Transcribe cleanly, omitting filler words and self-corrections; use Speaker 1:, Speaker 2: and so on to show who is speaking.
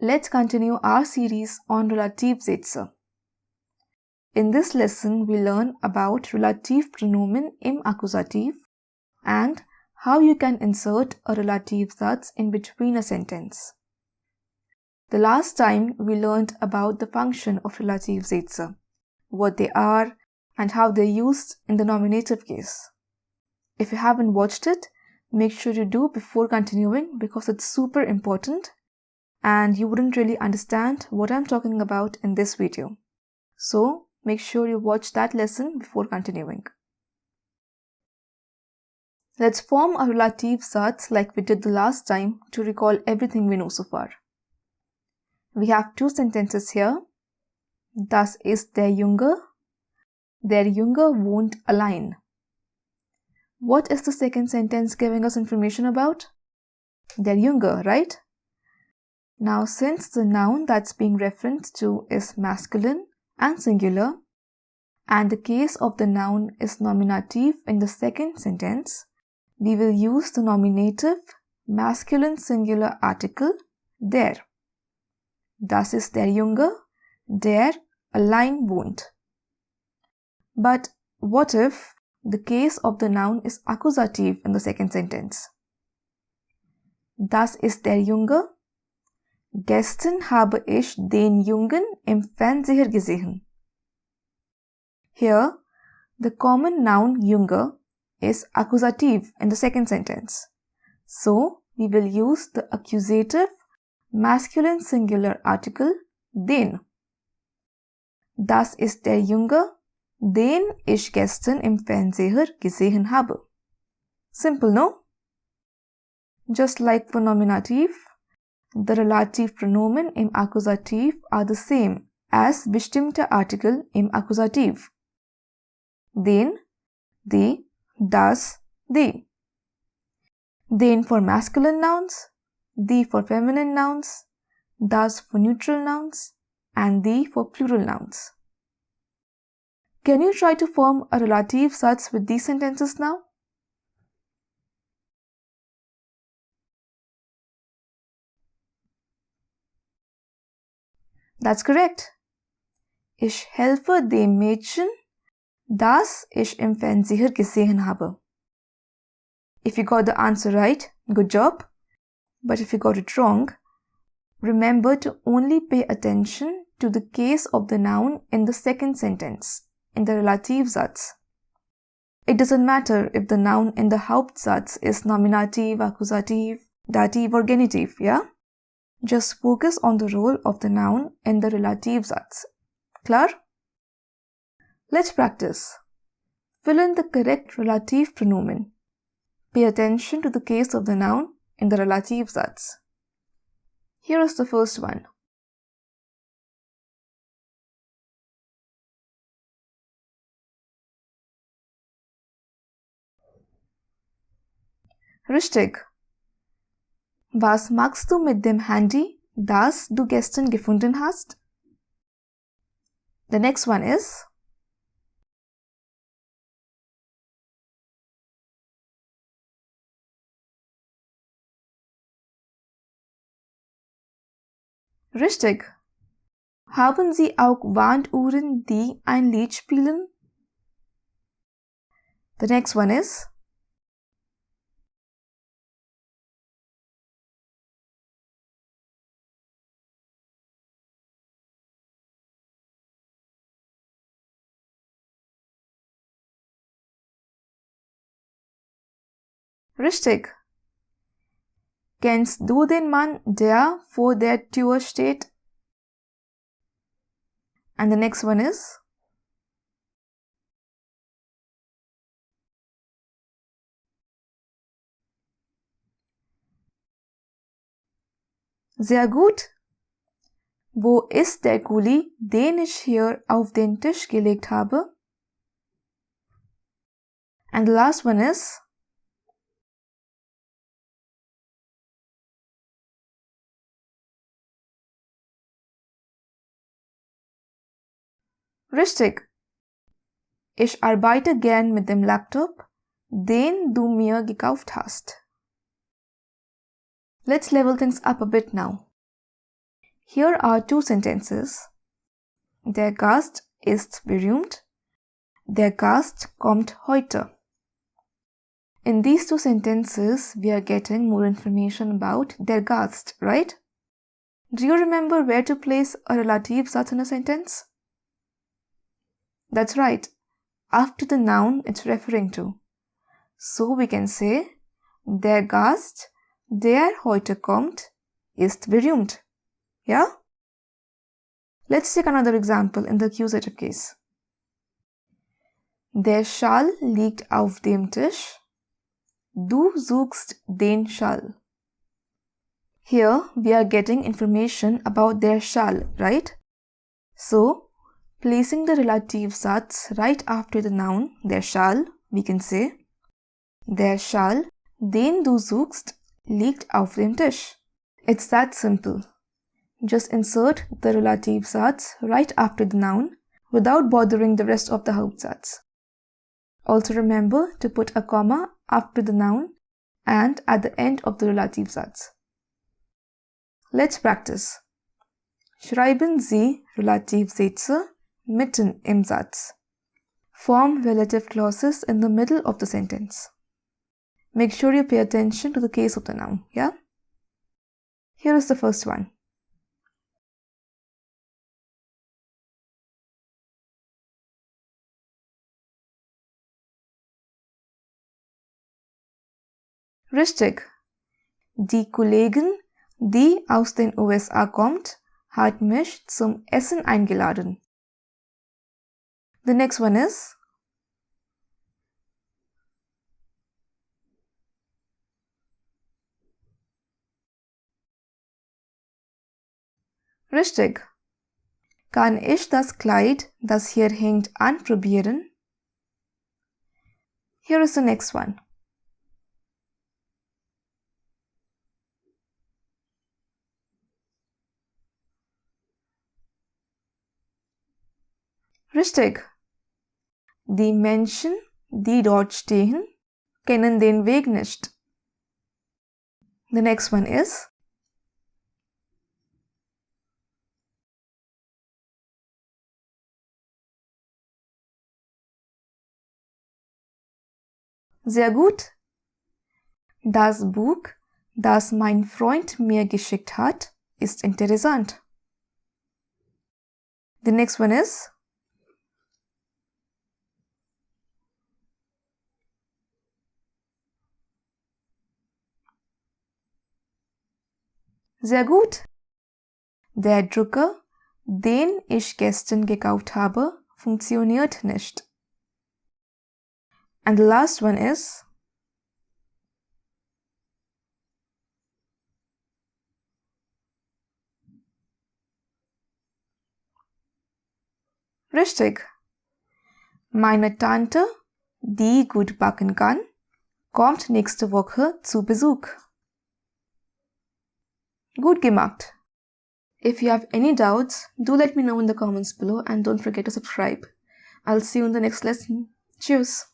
Speaker 1: Let's continue our series on Relativsätze. In this lesson, we learn about Relativpronomen im Akkusativ and how you can insert a Relativsatz in between a sentence. The last time we learned about the function of Relativsätze, what they are and how they're used in the nominative case. If you haven't watched it, make sure you do before continuing because it's super important and you wouldn't really understand what I'm talking about in this video. So, make sure you watch that lesson before continuing. Let's form a Relativsatz like we did the last time to recall everything we know so far. We have two sentences here. Das ist der Junge. Der Junge wohnt allein. What is the second sentence giving us information about? Der Junge, right? Now, since the noun that's being referenced to is masculine and singular, and the case of the noun is nominative in the second sentence, we will use the nominative masculine singular article der. Das ist der Junge, der allein wohnt. But what if the case of the noun is accusative in the second sentence? Das ist der Junge. Gestern habe ich den Jungen im Fernseher gesehen. Here, the common noun Junge is accusative in the second sentence. So, we will use the accusative masculine singular article den. Das ist der Junge, den ich gestern im Fernseher gesehen habe. Simple, no? Just like for nominative, the relative pronomen im Akkusativ are the same as bestimmte Artikel im Akkusativ. Den, die, das, die. Den for masculine nouns, die for feminine nouns, das for neutral nouns, and die for plural nouns. Can you try to form a Relativsatz with these sentences now? That's correct. Ich helfe dem Mädchen, das ich im Fernseher gesehen habe. If you got the answer right, good job. But if you got it wrong, remember to only pay attention to the case of the noun in the second sentence, in the Relativsatz. It doesn't matter if the noun in the Hauptsatz is nominative, accusative, dative or genitive, yeah? Just focus on the role of the noun in the Relativsatz. Klar? Let's practice. Fill in the correct relative pronomen. Pay attention to the case of the noun in the Relativsatz. Here is the first one. Richtig. Was machst du mit dem Handy, das du gestern gefunden hast? The next one is richtig. Haben Sie auch Wanduhren, die ein Lied spielen? The next one is richtig. Kennst du den Mann, der vor der Tür steht? And the next one is sehr gut. Wo ist der Kuli, den ich hier auf den Tisch gelegt habe? And the last one is richtig. Ich arbeite gern mit dem Laptop, den du mir gekauft hast. Let's level things up a bit now. Here are two sentences. Der Gast ist berühmt. Der Gast kommt heute. In these two sentences, we are getting more information about der Gast, right? Do you remember where to place a Relativsatz in a sentence? That's right, after the noun it's referring to. So we can say, der Gast, der heute kommt, ist berühmt. Yeah? Let's take another example in the accusative case. Der Schal liegt auf dem Tisch. Du suchst den Schal. Here we are getting information about der Schal, right? So, placing the Relativsatz right after the noun, der Schal, we can say, der Schal, den du suchst, liegt auf dem Tisch. It's that simple. Just insert the Relativsatz right after the noun without bothering the rest of the Hauptsatz. Also remember to put a comma after the noun and at the end of the Relativsatz. Let's practice. Schreiben Sie Relativsätze mitten im Satz. Form relative clauses in the middle of the sentence. Make sure you pay attention to the case of the noun, yeah? Here is the first one. Richtig. Die Kollegin, die aus den USA kommt, hat mich zum Essen eingeladen. The next one is richtig. Kann ich das Kleid, das hier hängt, anprobieren? Here is the next one. Richtig. Die Menschen, die dort stehen, kennen den Weg nicht. The next one is sehr gut. Das Buch, das mein Freund mir geschickt hat, ist interessant. The next one is sehr gut. Der Drucker, den ich gestern gekauft habe, funktioniert nicht. And the last one is richtig. Meine Tante, die gut backen kann, kommt nächste Woche zu Besuch. Gut gemacht. If you have any doubts, do let me know in the comments below and don't forget to subscribe. I'll see you in the next lesson. Cheers!